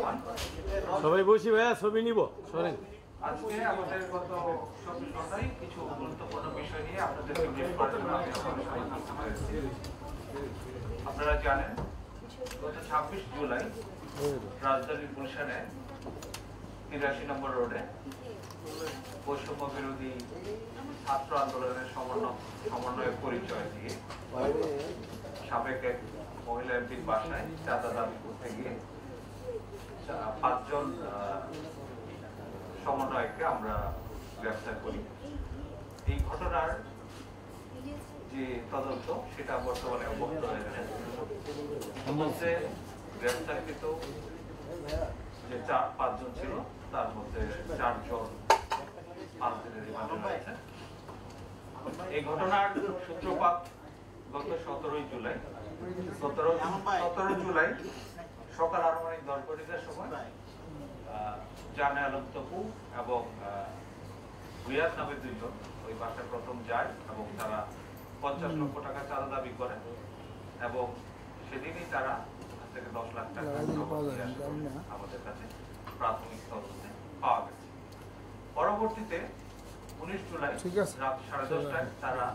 রহমান। সবাই বসি ভাইয়া, ছবি নিব সরেন। আজকে আমাদের গত 24 ঘন্টায় কিছু গুরুত্বপূর্ণ বিষয় নিয়ে আপনাদেরকে ব্রিফ করার জন্য আমি আপনারা জানেন গত 26 জুলাই রাজধানীর গুলশানে 83 নম্বর রোডে বৈষম্য বিরোধী ছাত্র আন্দোলনের সমন্বয়ের পরিচয় দিয়ে সাবেক এক মহিলা এমপির বাসায় চাঁদা দাবি করতে গিয়ে 5 জন সমন্বয়ককে আমরা গ্রেফতার করি। এই ঘটনার যে তদন্ত সেটা বর্তমানে অব্যাহত রয়েছে। মধ্যে গ্রেফতারকৃত যে 4-5 জন ছিল তার মধ্যে 4 জন 5 দিনের রিমান্ডে রয়েছে। এই ঘটনার সূত্রপাত গত 17 জুলাই সকাল আনুমানিক 10 ঘটিকার সময় জানে আলম তপু এবং রিয়াদ নামের 2 জন ওই বাসায় প্রথম যায় এবং তারা 50 লক্ষ টাকা চাঁদা দাবি করেন এবং সেদিনই তারা থেকে 10 লাখ টাকা আমাদের কাছে প্রাথমিক তদন্তে পাওয়া গেছে। পরবর্তীতে 19 জুলাই রাত 10:30টায় তারা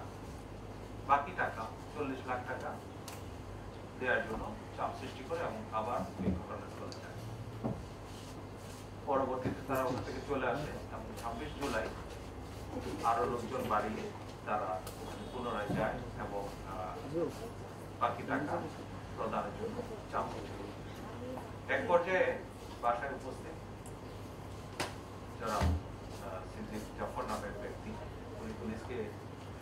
বাকি টাকা 40 লাখ টাকা দেওয়ার জন্য চাপ সৃষ্টি করে এবং আবার এই ঘটনা চলে যায়। পরবর্তীতে তারা ওখান থেকে চলে আসে এবং 26 জুলাই আরো লোকজন বাড়িয়ে তারা পুনরায় যায় এবং বাকি টাকা প্রদানের জন্য চাপ সৃষ্টি করে। এক পর্যায়ে বাসায় উপস্থিত যারা সিদ্দিক জাফর নামের ব্যক্তি উনি পুলিশকে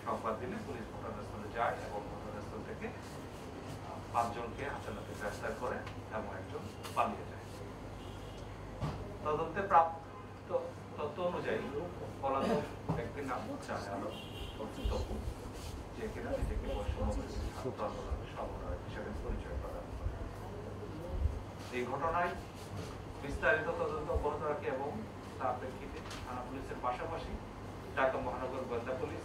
সংবাদ দিলে পুলিশ ঘটনাস্থলে যায় এবং ঘটনাস্থল থেকে 5 জনকে হাতে গ্রেফতার করে এবং একজন পালিয়ে যায়। তদন্তে প্রাপ্ত তথ্য অনুযায়ী পলাতক ব্যক্তির নাম জানে আলম তপু, যে কিনা নিজেকে বৈষম্য ছাত্র আন্দোলনের সমন্বয়ক হিসেবে পরিচয় প্রদান করে। এই ঘটনায় বিস্তারিত তদন্ত অব্যাহত রাখে এবং তার প্রেক্ষিতে থানা পুলিশের পাশাপাশি ঢাকা মহানগর গোয়েন্দা পুলিশ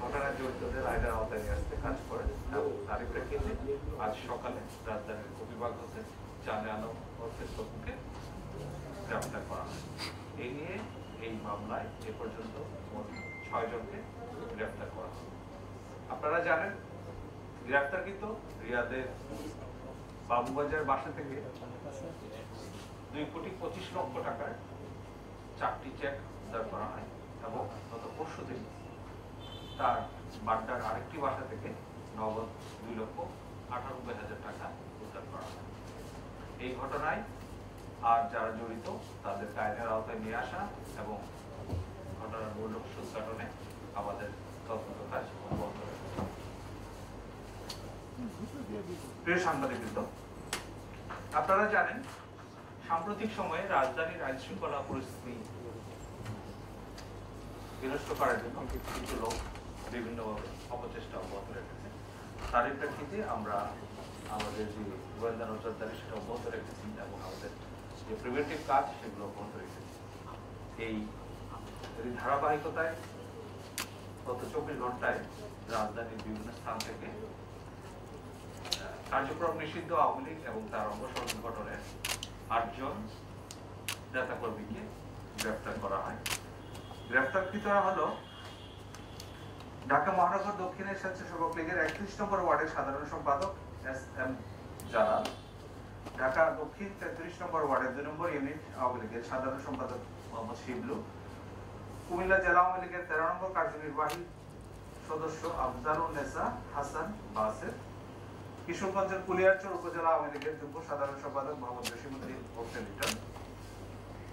ঘটনায় জড়িতদের আইনের আওতায় নিয়ে আসতে কাজ করে এবং তারই প্রেক্ষিতে আজ সকালে রাজধানীর বিভাগ হতে জানে আলম তপুকে গ্রেফতার করা হয়। এই নিয়ে এই মামলায় এ পর্যন্ত মোট 6 জনকে গ্রেফতার করা হয়। আপনারা জানেন গ্রেফতারকৃত রিয়াদের বাবুবাজার বাসা থেকে 2,25,00,000 টাকার 4টি চেক উদ্ধার করা হয় এবং গত পরশুদিন তার বাড্ডার আরেকটি বাসা থেকে নগদ 2,98,000 টাকা উদ্ধার করা হয়। এই ঘটনায় আর যারা জড়িত তাদের আইনের আওতায় নিয়ে আসা এবং ঘটনার মূল রহস্য উদ্ঘাটনে আমাদের তদন্ত কাজ অব্যাহত রয়েছে। প্রিয় সাংবাদিকবৃন্দ, আপনারা জানেন সাম্প্রতিক সময়ে রাজধানীর আইন শৃঙ্খলা পরিস্থিতি বিনষ্ট করার জন্য কিছু লোক বিভিন্নভাবে অপচেষ্টা অব্যাহত রেখেছে। তারই প্রেক্ষিতে আমরা আমাদের যে গোয়েন্দা নজরদারি সেটা অব্যাহত রেখেছি এবং আমাদের যে প্রিভেন্টিভ কাজ সেগুলো অব্যাহত রেখেছি। এই ধারাবাহিকতায় গত 24 ঘন্টায় রাজধানীর বিভিন্ন স্থান থেকে কার্যক্রম নিষিদ্ধ আওয়ামী লীগ এবং তার অঙ্গ সংগঠনের 8 জন নেতাকর্মীকে গ্রেফতার করা হয়। গ্রেফতারকৃতরা হলো ঢাকা মহানগর দক্ষিণের স্বেচ্ছাসেবক লীগের 31 নম্বর ওয়ার্ডের সাধারণ সম্পাদক এস.এম. জালাল, ঢাকা দক্ষিণ 33 নম্বর ওয়ার্ডের 2 নম্বর ইউনিট আওয়ামী লীগের সাধারণ সম্পাদক মোহাম্মদ শিবলু, কুমিল্লা জেলা আওয়ামী লীগের 13 নম্বর কার্যনির্বাহী সদস্য আফজালুন নেসা হাসান বাসের, কিশোরগঞ্জের কুলিয়ারচর উপজেলা আওয়ামী লীগের যুগ্ম সাধারণ সম্পাদক মোহাম্মদ জসিমউদ্দিন হোসেন লিটন,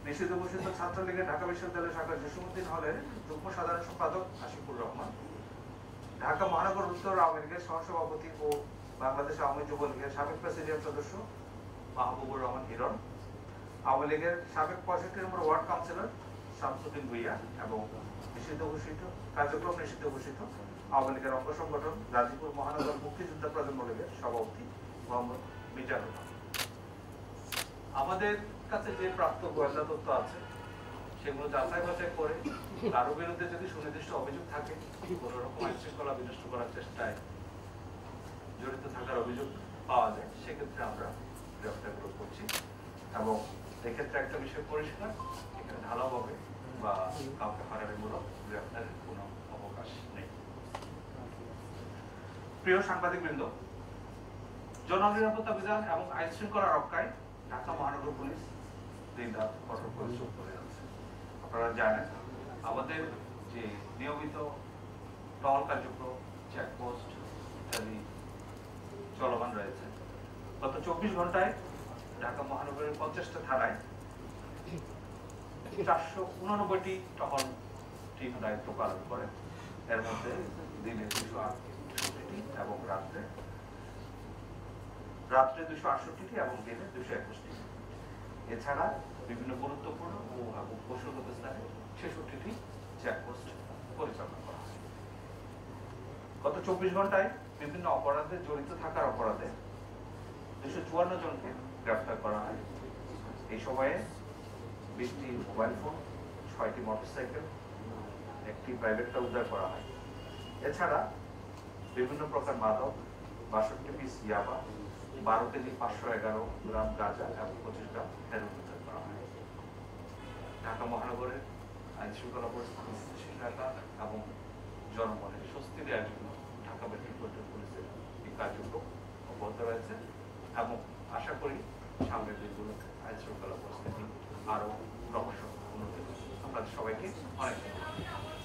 নিষিদ্ধ ঘোষিত ছাত্রলীগের ঢাকা বিশ্ববিদ্যালয় শাখার জসিমউদ্দিন হলের যুগ্ম সাধারণ সম্পাদক আশিকুর রহমান, ঢাকা মহানগর উত্তর আওয়ামী লীগের সহসভাপতি ও বাংলাদেশ আওয়ামী যুবলীগের সাবেক প্রেসিডিয়াম সদস্য মাহবুবুর রহমান হিরণ, আওয়ামী লীগের সাবেক 65 নম্বর ওয়ার্ড কাউন্সিলর শামসুদ্দিন ভুইয়া এবং কার্যক্রম নিষিদ্ধ ঘোষিত আওয়ামী লীগের অঙ্গ সংগঠন গাজীপুর মহানগর মুক্তিযোদ্ধা প্রজন্ম লীগের সভাপতি মোহাম্মদ মিজানুর রহমান। আমাদের কাছে যে প্রাপ্ত গোয়েন্দা তথ্য আছে সেগুলো যাচাই বাছাই করে কারো বিরুদ্ধে যদি সুনির্দিষ্ট অভিযোগ থাকে, কোন রকম আইন শৃঙ্খলা বিনষ্ট করার চেষ্টায় জড়িত থাকার অভিযোগ পাওয়া যায়, সেক্ষেত্রে আমরা গ্রেফতার করছি এবং এক্ষেত্রে একটা বিষয় পরিষ্কার, এখানে ঢালাওভাবে বা কাউকে হারানোমূলক গ্রেফতারের কোনো অবকাশ নেই। প্রিয় সাংবাদিকবৃন্দ, জননিরাপত্তা বিধান এবং আইন শৃঙ্খলা রক্ষায় ঢাকা মহানগর পুলিশ দিনরাত কঠোর পরিশ্রম করে যাচ্ছে। আপনারা জানেন আমাদের যে নিয়মিত টহল কার্যক্রম, চেকপোস্ট ইত্যাদি চলমান রয়েছে। গত 24 ঘন্টায় ঢাকা মহানগরের 50টা থানায় 489টি টহল টিম দায়িত্ব পালন করে। এর মধ্যে দিনে 268টি এবং রাত্রে 268টি এবং দিনে 221টি। এছাড়া বিভিন্ন গুরুত্বপূর্ণ ও কৌশলগত স্থানে 66টি চেকপোস্ট পরিচালনা করা হয়। গত 24 ঘন্টায় বিভিন্ন অপরাধে জড়িত থাকার অপরাধে 254 জনকে গ্রেফতার করা হয়। এই সময়ে 20টি মোবাইল ফোন, 6টি মোটরসাইকেল, একটি প্রাইভেট কার উদ্ধার করা হয়। এছাড়া বিভিন্ন প্রকার মাদক, 62 পিস ইয়াবা, 12 কেজি 511 গ্রাম গাঁজা এবং 25 গ্রাম হেরোইন উদ্ধার করা হয়। ঢাকা মহানগরের আইন শৃঙ্খলা পরিস্থিতি স্থিতিশীল রাখা এবং জনমনে স্বস্তি দেওয়ার জন্য ঢাকা মেট্রোপলিটন পুলিশের এই কার্যক্রম অব্যাহত রয়েছে এবং আশা করি সামনের দিনগুলোতে আইন শৃঙ্খলা পরিস্থিতি আরো ক্রমশ উন্নতি হবে। আপনাদের সবাইকে অনেক ধন্যবাদ।